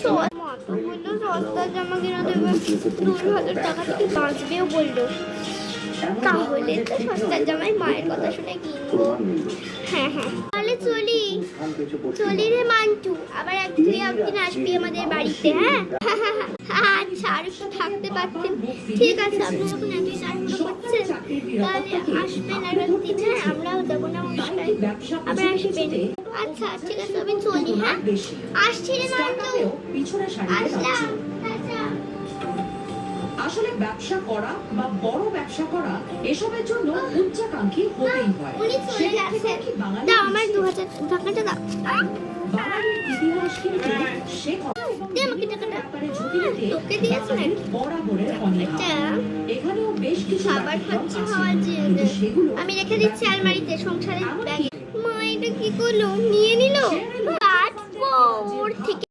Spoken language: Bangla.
বললো সস্তার জামা কিনা দেবে, 2,000 টাকা থেকে বাঁচবেও বললো। তাহলে তো সস্তার জামাই মায়ের কথা শুনে কিনবো। হ্যাঁ হ্যাঁ, তাহলে চলি রে মান্টু, আবার তুই একদিন আসবি আমাদের বাড়িতে। হ্যাঁ আচ্ছা, আর একটু থাকতে পারতেন। ঠিক আছে, আপনি যখন এত তাড়াহুড়ো করছেন তাহলে আসবেন আর একদিন। হ্যাঁ, আমরাও যাবো না অনুষ্ঠানে, আবার আসবেন। আচ্ছা ঠিক আছে, আমি চলি। হ্যাঁ আসছি রে মান্টু, আসলাম। আসলে ব্যবসা করা বা বড় ব্যবসা করা এসবের জন্য উচ্চাকাঙ্ক্ষী হতেই হয়। উনি চলে গেছেন, দাও আমার 2,000 টাকাটা দাও। বাঙালির ইতিহাস কিন্তু সে দে আমাকে টাকাটা। তোকে দিয়েছে নাকি? বরাবরের অনীহা। এখানেও বেশ কিছু খাবার খরচা হওয়ার যে আমি রেখে দিচ্ছি আলমারিতে সংসারের ব্যাগে। মা এটা কি করলো, নিয়ে নিল কাঠ থেকে।